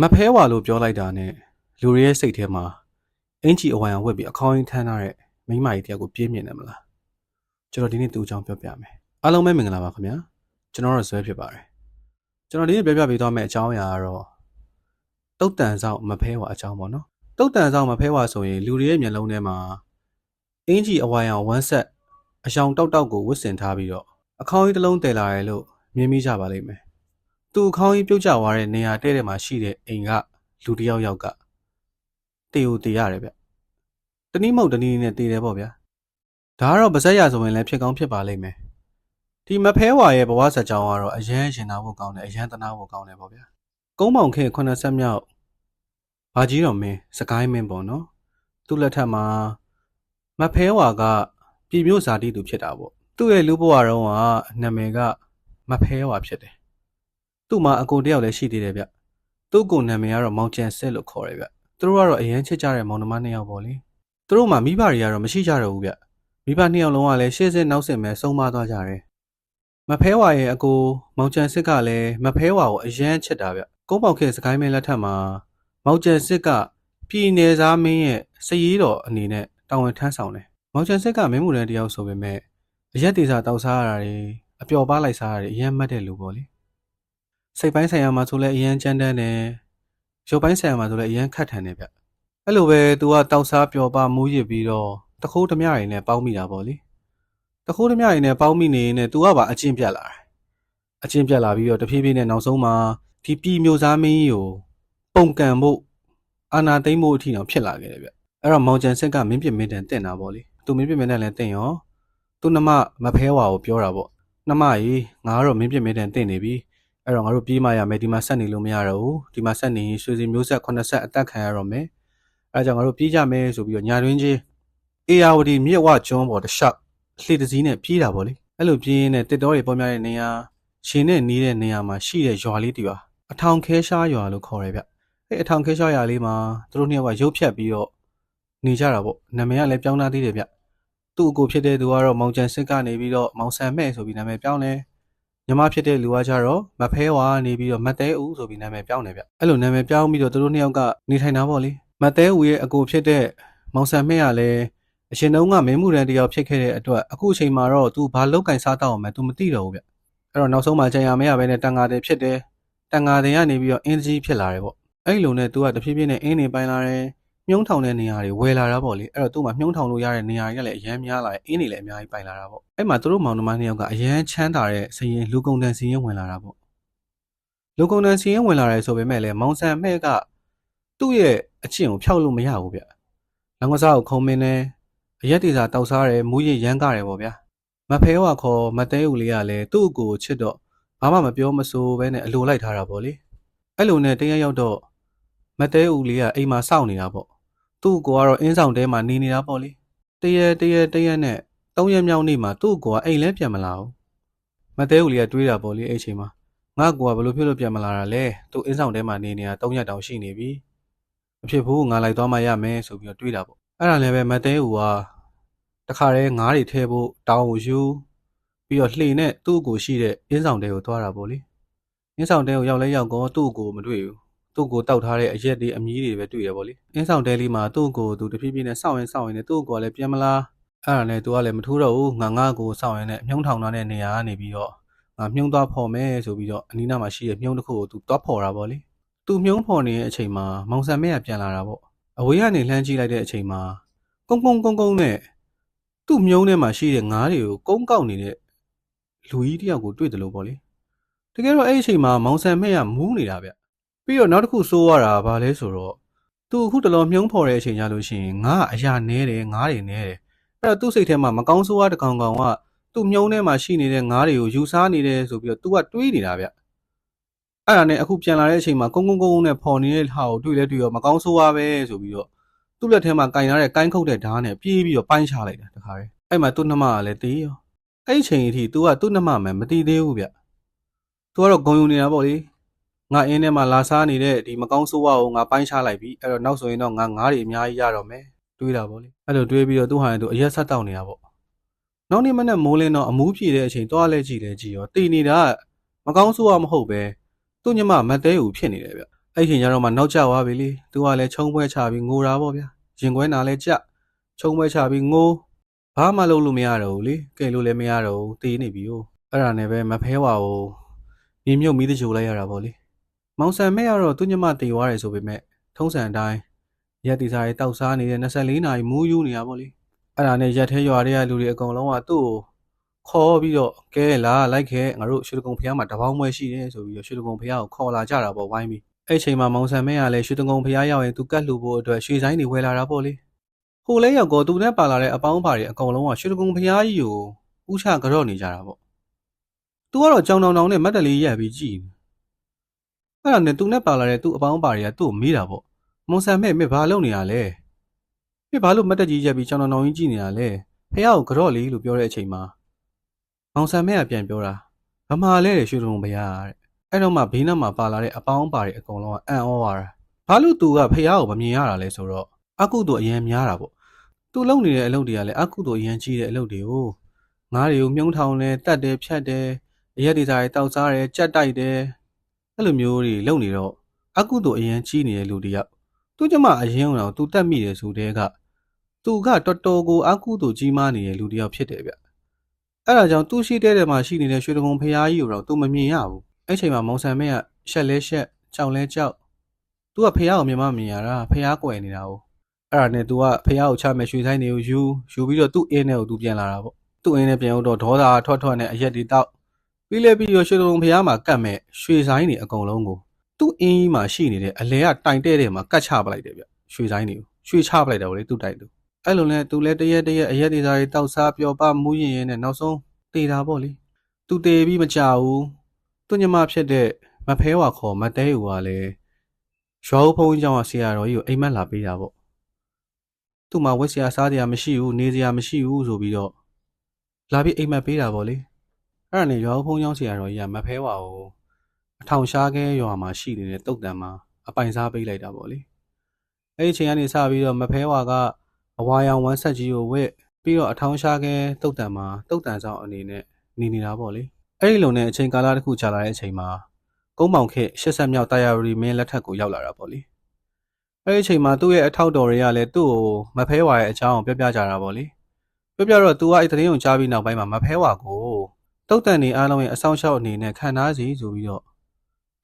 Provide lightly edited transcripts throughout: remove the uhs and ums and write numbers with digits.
မဖဲဝါလို့ပြောလိုက်တာနဲ့လူတွေရဲ့စိတ်ထဲမှာအင်ကြီးအဝိုင်အောင်ဝက်ပြီးအခေါင်းရင်းထမ်းထားတဲ့မိန်းမကြီးတယောက်ကိုပြေးမြင်တယ်မလားကျွန်တော်ဒီနေ့သူ့အကြောင်းပြောပြမယ်အားလုံးပဲမင်္ဂလာပါခင်ဗျာကျွန်တော်တော့ဇွဲဖြစ်ပါတယ်ကျွန်တော်ဒီနေ့ပြောပြပေးသွားမယ့်အကြောင်းအရာကတော့တုတ်တန်ဆောင်မဖဲဝါအကြောင်းပေါ့နော်တုတ်တန်ဆောင်မဖဲဝါဆိုရင်လူတွေရဲ့မျက်လုံးထဲမှာအင်ကြီးအဝိုင်အောင်ဝမ်းဆက်အယောင်တောက်တောက်ကိုဝတ်ဆင်ထားပြီးတော့အခေါင်းကြီးတစ်လုံးတည်လာတယ်လို့မြင်မိကြပါလိမ့်မယ်သူအခေါင်းကြီးပြုတ်ကျသွားတဲ့နေရာတဲ့မှာရှိတဲ့အိမ်ကလူတစ်ယောက်ကတေကိုတေရတယ်ဗျတနည်းမဟုတ်တနည်းနဲ့တေတယ်ပေါ့ဗျာဒါကတော့ပါဇက်ရဆိုရင်လည်းဖြစ်ကောင်းဖြစ်ပါလိမ့်မယ်ဒီမဖဲဝါရဲ့ဘဝဇာတ်ကြောင်းကတော့အရန်ရှင်နာဖို့ကောင်းတယ်အရန်တနာဖို့ကောင်းတယ်ပေါ့ဗျာကုန်းမောင်ခေ80မြောက်ဘာကြီးတော်မင်းစကိုင်းမင်းပေါ့နော်သူ့လက်ထက်မှာမဖဲဝါကပြည်မျိုးဇာတိသူဖြစ်တာပေါ့သူ့ရဲ့လူဘဝတုန်းကနာမည်ကမဖဲဝါဖြစ်တယ်သူ့မှာအကိုတယောက်လည်းရှိသေးတယ်ဗျသူ့ကိုနာမည်ကတော့မောင်ကျန်ဆက်လို့ခေါ်တယ်ဗျသူတို့ကတော့အရန်ချစ်ကြတဲ့မောင်နှမ2ယောက်ပေါ့လေသူတို့မှာမိဘတွေကတော့မရှိကြတော့ဘူးဗျမိဘ2ယောက်လုံးကလည်းရှေ့စစ်နောက်စစ်မဲ့ဆုံးမသွားကြတယ်မဖဲဝါရဲ့အကိုမောင်ကျန်စစ်ကလည်းမဖဲဝါကိုအရန်ချစ်တာဗျကုန်းပေါက်ခေစကိုင်းမင်းလက်ထက်မှာမောင်ကျန်စစ်ကပြည်နယ်သားမင်းရဲ့စည်ရီးတော်အနေနဲ့တာဝန်ထမ်းဆောင်တယ်မောင်ကျန်စစ်ကမင်းမှုတန်းတယောက်ဆိုပေမဲ့အရက်တေစာတောက်စားရတာတွေအပျော်ပါလိုက်စားရတာတွေအရန်မှတ်တဲ့လူပေါ့လေစိတ်ပိုင်းဆိုင်ရာမှာဆိုလဲအရန်ကြမ်းတမ်းတယ်ရုပ်ပိုင်းဆိုင်ရာမှာဆိုလဲအရန်ခတ်ထန်တယ်ဗျအဲ့လိုပဲသူကတောက်စားပျော်ပါမူးရစ်ပြီးတော့တခိုးဓမြတွေနဲ့ပေါင်းမိတာပေါ့လေတခိုးဓမြတွေနဲ့ပေါင်းမိနေနေသူကပါအကျင့်ပြတ်လာတယ်အကျင့်ပြတ်လာပြီးတော့တဖြည်းဖြည်းနဲ့နောက်ဆုံးမှာဒီပြည်မျိုးသားမင်းကြီးကိုပုံကန်ဖို့အာနာသိမ့်ဖို့အထိအောင်ဖြစ်လာခဲ့တယ်ဗျအဲ့တော့မောင်ကျန်ဆက်ကမင်းပြမင်းတန်တင့်တာပေါ့လေသူမင်းပြမင်းတန်လည်းတင့်ရောသူနှမမဖဲဝါကိုပြောတာပေါ့နှမကြီးငါကတော့မင်းပြမင်းတန်တင့်နေပြီအဲ့တော့ငါတို့ပြေးမှရမယ်ဒီမှာဆက်နေလို့မရတော့ဘူးဒီမှာဆက်နေရင်ရွှေစီမျိုးဆက်80အသက်ခံရတော့မယ်အဲ့ကြောင့်ငါတို့ပြေးကြမယ်ဆိုပြီးတော့ညာတွင်းချင်းအေယာဝတီမြစ်ဝကျွန်းပေါ်တစ်လျှောက်လှေတစည်းနဲ့ပြေးတာပေါ့လေအဲ့လိုပြေးရင်တစ်တော်တွေပေါ်များတဲ့နေရာရှင်နဲ့နီးတဲ့နေရာမှာရှိတဲ့ရွာလေးတရွာအထောင်ခဲရှားရွာလို့ခေါ်တယ်ဗျအဲ့အထောင်ခဲရှားရွာလေးမှာသူတို့2ယောက်ကရုပ်ဖြတ်ပြီးတော့နေကြတာပေါ့နာမည်ကလည်းပြောင်းလာသေးတယ်ဗျသူ့အကိုဖြစ်တဲ့သူကတော့မောင်ကျန်စစ်ကနေပြီးတော့မောင်ဆန်မဲ့ဆိုပြီးနာမည်ပြောင်းတယ်ညီမဖြစ်တဲ့လူကကြတော့မဖဲဝါနေပြီးတော့မတဲဦးဆိုပြီးနာမည်ပြောင်းတယ်ဗျအဲ့လိုနာမည်ပြောင်းပြီးတော့သူတို့2ယောက်ကနေထိုင်တာပေါ့လေမတဲဦးရဲ့အကိုဖြစ်တဲ့မောင်ဆန်မဲ့ကလည်းအရှင်တုန်းကမင်းမှုတန်းတယောက်ဖြစ်ခဲ့တဲ့အတွက်အခုအချိန်မှာတော့ तू ဘာလောက်ကင်စားတော့မှ तू မသိတော့ဘူးဗျအဲ့တော့နောက်ဆုံးမှာကြံရမရပဲနဲ့တန်ငါတယ်ဖြစ်တယ်တန်ငါတယ်ကနေပြီးတော့အင်းကြီးဖြစ်လာတယ်ပေါ့အဲ့လိုနဲ့ तू ကတဖြည်းဖြည်းနဲ့အင်းနေပိုင်းလာတယ်မြုံထောင်တဲ့နေရာတွေဝယ်လာတာပေါ့လေအဲ့တော့သူ့မှာမြုံထောင်လို့ရတဲ့နေရာတွေကလည်းအရန်များလာတယ်အင်းတွေလည်းအများကြီးပိုင်လာတာပေါ့အဲ့မှာသူတို့မောင်နှမ2ယောက်ကအရန်ချမ်းသာတဲ့စရင်လူကုန်တန်စရင်ဝင်လာတာပေါ့လူကုန်တန်စရင်ဝင်လာတယ်ဆိုပေမဲ့လည်းမောင်ဆန်မဲ့ကသူ့ရဲ့အချင်းကိုဖျောက်လို့မရဘူးဗျလောင်ကစားကိုခုံမင်းနေအရက်တေစာတောက်စားတယ်မူးရရမ်းကားတယ်ပေါ့ဗျာမဖဲဝါခေါ်မတဲဦးလေးကလည်းသူ့အကိုချစ်တော့ဘာမှမပြောမဆိုပဲနဲ့အလိုလိုက်ထားတာပေါ့လေအဲ့လိုနဲ့တရက်ရောက်တော့မတဲဦးလေးကအိမ်မှာစောင့်နေတာပေါ့သူ့ကိုကတော့အင်းဆောင်တဲမှာနေနေတာပေါ့လေတရက်နဲ့3ရက်မြောက်နေ့မှာသူ့ကိုကအိမ်လဲပြန်မလာဘူးမတဲဦးလေးကတွေးတာပေါ့လေအဲ့ချိန်မှာငါ့ကိုကဘလို့ဖြစ်လို့ပြန်မလာတာလဲသူ့အင်းဆောင်တဲမှာနေနေတာ3ရက်တောင်ရှိနေပြီမဖြစ်ဘူးငါလိုက်သွားမှရမယ်ဆိုပြီးတော့တွေးတာပေါ့အဲ့ဒါလည်းပဲမတဲဦးကတခါတည်းငါးတွေထဲဖို့တောင်းကိုယူပြီးတော့လှေနဲ့သူ့ကိုရှိတဲ့အင်းဆောင်တဲကိုသွားတာပေါ့လေအင်းဆောင်တဲကိုရောက်လဲရောက်ကောသူ့ကိုမတွေ့ဘူးသူ့ကိုတောက်ထားတဲ့အရက်တွေအမြီးတွေပဲတွေ့ရပေါ့လေအင်းဆောင်တဲလေးမှာသူ့ကိုသူတဖြည်းဖြည်းနဲ့စောင့်ရင်နဲ့သူ့ကိုလည်းပြန်မလားအဲ့ဒါနဲ့သူကလည်းမထူးတော့ဘူးငါကိုစောင့်ရင်နဲ့မြုံထောင်ထားတဲ့နေရာကနေပြီးတော့ငါမြုံသွားဖော်မယ်ဆိုပြီးတော့အနီးနားမှာရှိတဲ့မြုံတစ်ခုကိုသူသွားဖော်တာပေါ့လေသူမြုံဖော်နေတဲ့အချိန်မှာမောင်ဆန်မဲကပြန်လာတာပေါ့အဝေးကနေလှမ်းကြည့်လိုက်တဲ့အချိန်မှာကုန်းနဲ့သူ့မြုံထဲမှာရှိတဲ့ငါးတွေကိုကုန်းကောက်နေတဲ့လူကြီးတယောက်ကိုတွေ့တယ်လို့ပေါ့လေတကယ်တော့အဲ့ဒီအချိန်မှာမောင်ဆန်မဲကမူးနေတာဗျပြီးတော့နောက်တစ်ခုစိုးရတာဘာလဲဆိုတော့သူအခုတလောမြုံဖော်တဲ့အချိန်ကြလို့ရှိရင်ငါအရာနဲတယ်ငါးတွေနဲတယ်အဲ့တော့သူ့စိတ်ထဲမှာမကောင်းဆိုးရတကောင်ကသူ့မြုံထဲမှာရှိနေတဲ့ငါးတွေကိုယူစားနေတယ်ဆိုပြီးတော့သူကတွေးနေတာဗျအဲ့ဒါနဲ့အခုပြန်လာတဲ့အချိန်မှာကုန်းနဲ့ဖော်နေတဲ့ဟာကိုတွေ့ရောမကောင်းဆိုးရပဲဆိုပြီးတော့သူ့လက်ထဲမှာကင်ထားတဲ့ကိုင်းခုတ်တဲ့ဓာတ်နဲ့ပြေးပြီးတော့ပိုင်းချလိုက်တာတခါတည်းအဲ့မှာသူ့နှမကလည်းတေးရောအဲ့ဒီချိန်အထိ तू ကသူ့နှမမှမတည်သေးဘူးဗျ तू ကတော့ဂုံယူနေတာပေါ့လေငါအင်းထဲမှာလာစားနေတဲ့ဒီမကောင်းဆိုးဝါးကိုငါပိုင်းချလိုက်ပြီအဲ့တော့နောက်ဆိုရင်တော့ငါငားတွေအများကြီးရတော့မယ်တွေးတာပေါ့လေအဲ့လိုတွေးပြီးတော့သူ့ဟာနဲ့သူအရက်ဆက်တောက်နေတာပေါ့နောက်နေ့မနေ့မိုးလင်းတော့အမူးပြေတဲ့အချိန်သွားလဲကြည့်ရောတည်နေတာမကောင်းဆိုးဝါးမဟုတ်ပဲသူ့ညမမတဲဦးဖြစ်နေတယ်ဗျ အဲ့ချိန်ကျတော့မှနောက်ကျသွားပြီလေသူကလည်းချုံပွဲချပြီးငိုတာပေါ့ဗျာရင်ခွဲနာလည်းကြချုံပွဲချပြီးငိုဘာမှလုပ်လို့မရတော့ဘူးလေကဲလို့လည်းမရတော့ဘူးတေးနေပြီဟိုအဲ့ဒါနဲ့ပဲမဖဲဝါကိုမြေမြုပ်မိသကြိုလိုက်ရတာပေါ့လေမောင်ဆန်မဲ့ကတော့သူညမတေသွားတယ်ဆိုပေမဲ့ထုံးစံအတိုင်းရက်တီစာရေးတောက်စားနေတဲ့24နာရီမူးယူနေတာပေါ့လေအဲ့ဒါနဲ့ရက်ထဲရွာတွေကလူတွေအကုန်လုံးကသူ့ကိုခေါ်ပြီးတော့ကဲလာလိုက်ခဲ့ငါတို့ရွှေတကုံဖျားမှာတပေါင်းပွဲရှိတယ်ဆိုပြီးတော့ရွှေတကုံဖျားကိုခေါ်လာကြတာပေါ့ဝိုင်းပြီးအဲ့ချိန်မှာမောင်ဆန်မဲကလည်းရွှေတကုံဖျားရောက်ရင်သူကတ်လှူဖို့အတွက်ရွှေဆိုင်တွေဝယ်လာတာပေါ့လေဟိုလဲရောက်ကောသူနဲ့ပါလာတဲ့အပေါင်းပါတွေအကုန်လုံးကရွှေတကုံဖျားကြီးကိုဥချကြော့နေကြတာပေါ့သူကတော့ကြောင်တောင်နဲ့မတ်တလေးရက်ပြီးကြည်အဲ့ဒါနဲ့သူနဲ့ပါလာတဲ့သူ့အပေါင်းပါတွေကသူ့ကိုမေးတာပေါ့မောင်ဆန်မဲမင်းဘာလုပ်နေရလဲမင်းဘာလို့မတ်တကြီးရက်ပြီးကြောင်တောင်ကြီးကြည်နေတာလဲဖះကိုကြော့လေးလို့ပြောတဲ့အချိန်မှာမောင်ဆန်မဲကပြန်ပြောတာဗမာလဲရွှေတကုံဖျားတဲ့အဲ့တော့မှဘေးနားမှာပါလာတဲ့အပေါင်းပါတွေအကုန်လုံးကအံ့ဩသွားတာဘာလို့သူကဖះကိုမမြင်ရတာလဲဆိုတော့အကုသို့အရန်များတာပေါ့သူလုံနေတဲ့အလုပ်တွေကလည်းအကုသို့အရန်ကြီးတဲ့အလုပ်တွေကိုငားတွေကိုမြုံထောင်တယ်တတ်တယ်ဖြတ်တယ်အရက်တွေစားတယ်တောက်စားတယ်ကြက်တိုက်တယ်အဲ့လိုမျိုးတွေလုပ်နေတော့အကုသို့အရန်ကြီးနေတဲ့လူတယောက်သူကျမအရင်ကတော့သူတတ်မိတယ်ဆိုတဲ့ကသူကတော်တော်ကိုအကုသို့ကြီးမားနေတဲ့လူတယောက်ဖြစ်တယ်ဗျအဲ့ဒါကြောင့်သူရှိတဲ့မှာရှိနေတဲ့ရွှေတကုံဖះကြီးကိုတော့သူမမြင်ရဘူးအဲ့ချိန်မှာမောင်ဆန်မဲကရှက်လဲရှက်ကြောက်လဲကြောက်သူကဖះကိုမြင်မမြင်ရတာဖះကွယ်နေတာ哦အဲ့ဒါနဲ့ तू ကဖះကိုချမဲ့ရွှေဆိုင်တွေကိုယူပြီးတော့သူ့အင်းထဲကို तू ပြန်လာတာပေါ့သူ့အင်းထဲပြန်တော့ဒေါသထွက်နဲ့အရက်တွေတောက်ပြီးလဲပြီးတော့ရွှေတုံဖះမှာကတ်မဲ့ရွှေဆိုင်တွေအကုန်လုံးကိုသူ့အင်းကြီးမှာရှိနေတဲ့အလဲကတိုင်တဲ့တဲ့မှာကတ်ချပလိုက်တယ်ဗျရွှေဆိုင်တွေကိုရွှေချပလိုက်တာဗောလေသူ့တိုင်သူအဲ့လိုနဲ့ तू လဲတရက်အရက်တွေစားတွေတောက်စားပျော်ပမူးရင်နဲ့နောက်ဆုံးတေတာဗောလေ तू တေပြီးမကြဘူးသူညမဖြစ်တဲ့မဖဲဝါခေါ်မတဲဟူကလည်းရွာဦးဖုံးကြီးကျောင်းကဆရာတော်ကြီးကိုအိမ်မက်လာပေးတာဗောသူ့မှာဝက်ဆရာစားတရားမရှိဘူးနေစရာမရှိဘူးဆိုပြီးတော့လာပြီးအိမ်မက်ပေးတာဗောလေအဲ့ဒါနဲ့ရွာဦးဖုံးကျောင်းဆရာတော်ကြီးကမဖဲဝါကိုအထောင်ရှားခဲရွာမှာရှိနေတဲ့တုတ်တန်မှာအပိုင်စားပေးလိုက်တာဗောလေအဲ့ဒီချိန်ကနေစပြီးတော့မဖဲဝါကအဝါရောင်ဝမ်းဆက်ကြီးကိုဝက်ပြီးတော့အထောင်ရှားခဲတုတ်တန်မှာတုတ်တန်ဆောင်အနေနဲ့နေနေတာဗောလေအဲ့ဒီလိုနဲ့အချိန်ကာလတစ်ခုကြာလာတဲ့အချိန်မှာကုန်းပေါင်ခေ80မြောက်တာယာရီမင်းလက်ထက်ကိုရောက်လာတာဗောလေအဲ့ဒီအချိန်မှာသူ့ရဲ့အထောက်တော်တွေကလည်းသူ့ကိုမဖဲဝါရဲ့အကြောင်းကိုပြောပြကြတာဗောလေပြောပြတော့ तू ကအဲ့သတင်းကိုကြားပြီးနောက်ပိုင်းမှာမဖဲဝါကိုတုတ်တန်နေအားလုံးရဲ့အဆောင်ရှောက်အနေနဲ့ခံထားစီဆိုပြီးတော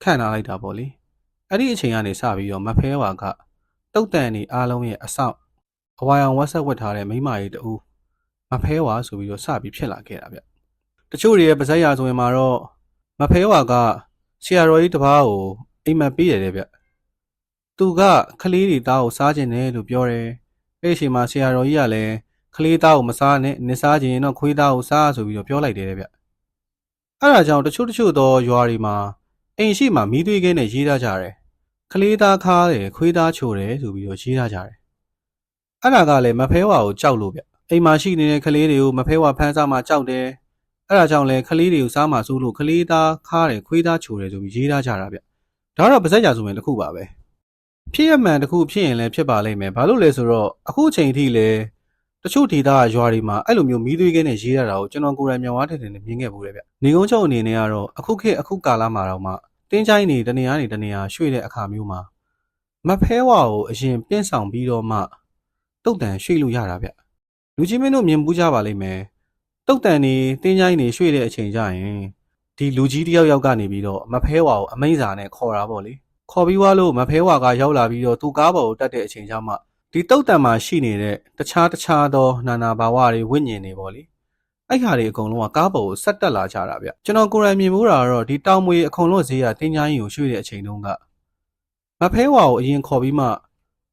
့ခံထားလိုက်တာဗောလေအဲ့ဒီအချိန်ကနေစပြီးတော့မဖဲဝါကတုတ်တန်နေအားလုံးရဲ့အဆောင်အဝါရောင်ဝက်ဆက်ဝက်ထားတဲ့မိမကြီးတူမဖဲဝါဆိုပြီးတော့စပြီးဖြစ်လာခဲ့တာဗျတချို့တွေရဲ့ပါဇက်ရာဆိုရင်မှာတော့မဖဲဝါကဆရာတော်ကြီးတစ်ပါးကိုအိမ်မက်ပေးရတယ်ဗျသူကခလေးတွေသားကိုစားခြင်းတယ်လို့ပြောတယ်အဲ့ဒီအချိန်မှာဆရာတော်ကြီးကလည်းခလေးသားကိုမစားနဲ့နစ်စားခြင်းတော့ခွေးသားကိုစားဆိုပြီးတော့ပြောလိုက်တယ်ဗျအဲ့ဒါကြောင့်တချို့သောရွာတွေမှာအိမ်ရှိမှမီးသွေးခဲနဲ့ရေးထားကြတယ်ခလေးသားခါတယ်ခွေးသားချိုတယ်ဆိုပြီးတော့ရေးထားကြတယ်အဲ့ဒါကလည်းမဖဲဝါကိုကြောက်လို့ဗျအိမ်မှာရှိနေတဲ့ခလေးတွေကိုမဖဲဝါဖမ်းစားမှကြောက်တယ်အဲ့ဒါကြောင့်လည်းခလေးတွေကိုစားမှစိုးလို့ခလေးသားခါတယ်ခွေးသားချိုတယ်ဆိုပြီးရေးထားကြတာဗျဒါတော့ပါဇက်ကြာဆိုရင်တစ်ခုပါပဲဖြစ်ရမှန်တစ်ခုဖြစ်ရင်လည်းဖြစ်ပါလိမ့်မယ်ဘာလို့လဲဆိုတော့အခုချိန်ထိလည်းတချို့ဒေသရွာတွေမှာအဲ့လိုမျိုးမီးသွေးခဲနဲ့ရေးရတာကိုကျွန်တော်ကိုယ်တိုင်မျက်ဝါးထင်ထင်နဲ့မြင်ခဲ့ဘူးလေဗျနေကုန်းချုပ်အနေနဲ့ကတော့အခုခေတ်အခုကာလမှာတော့မှတင်းချိုင်းနေတနေရာနေတနေရာရွှေ့တဲ့အခါမျိုးမှာမဖဲဝါကိုအရင်ပြင့်ဆောင်ပြီးတော့မှတုတ်တန်ရွှေ့လို့ရတာဗျလူကြီးမင်းတို့မြင်မှုကြပါလိမ့်မယ်တုတ်တန်နေတင်းချိုင်းနေရွှေ့တဲ့အချိန်ကျရင်ဒီလူကြီးတယောက်ကနေပြီးတော့မဖဲဝါကိုအမိန့်စာနဲ့ခေါ်တာပေါ့လေခေါ်ပြီးွားလို့မဖဲဝါကရောက်လာပြီးတော့သူ့ကားပေါ်ကိုတက်တဲ့အချိန်ကျမှဒီတုတ်တန်မှာရှိနေတဲ့တခြားသောနာနာဘာဝတွေဝိညာဉ်တွေပေါ့လေအဲ့ဟာတွေအကုန်လုံးကကားပေါ်ကိုဆက်တက်လာကြတာဗျကျွန်တော်ကိုယ်တိုင်မြင်မှုတာကတော့ဒီတောင်မွေအကုန်လုံးဈေးကတင်းချိုင်းကိုရွှေ့တဲ့အချိန်တုန်းကမဖဲဝါကိုအရင်ခေါ်ပြီးမှ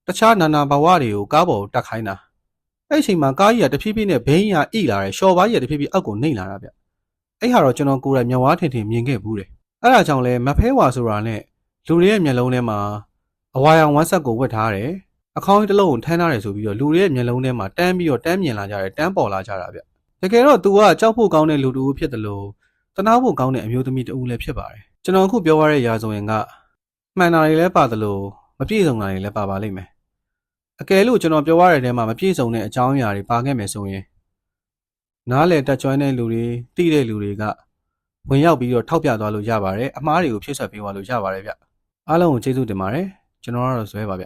တခြားနာနာဘာဝတွေကိုကားပေါ်ကိုတက်ခိုင်းတာအဲ့အချိန်မှာကားကြီးကတဖြည်းဖြည်းနဲ့ဘိန်းရအိလာတယ်ရှော်ပါးကြီးကတဖြည်းဖြည်းအောက်ကိုနှိမ့်လာတာဗျအဲ့ဟာတော့ကျွန်တော်ကိုယ်တိုင်မျက်ဝါးထင်ထင်မြင်ခဲ့ဘူးတယ်အဲ့ဒါကြောင့်လဲမဖဲဝါဆိုတာနဲ့လူတွေရဲ့မျက်လုံးထဲမှာအဝါရောင်ဝမ်းဆက်ကိုဝတ်ထားတယ်အခေါင်းကြီးတစ်လုံးကိုထမ်းထားတယ်ဆိုပြီးတော့လူတွေရဲ့မျက်လုံးထဲမှာတန်းပြီးတော့တန်းမြင်လာကြတယ်တန်းပေါ်လာကြတာဗျတကယ်တော့ तू ကကြောက်ဖို့ကောင်းတဲ့လူတူဖြစ်တယ်လို့တနာဖို့ကောင်းတဲ့အမျိုးသမီးတူလည်းဖြစ်ပါတယ်ကျွန်တော်အခုပြောရတဲ့ຢာဆိုရင်ကမှန်တာတွေလည်းပါတယ်လို့မပြည့်စုံတာတွေလည်းပါလိမ့်မယ်အကယ်လို့ကျွန်တော်ပြောရတဲ့ထဲမှာမပြည့်စုံတဲ့အကြောင်းအရာတွေပါခဲ့မယ်ဆိုရင်နားလေတက်ကြွတဲ့လူတွေတိတဲ့လူတွေကဝင်ရောက်ပြီးတော့ထောက်ပြသွားလို့ရပါတယ်အမားတွေကိုဖြည့်ဆွတ်ပေးသွားလို့ရပါတယ်ဗျ အားလုံးကိုကျေးဇူးတင်ပါတယ်ကျွန်တော်ကတော့ဇွဲပါဗျ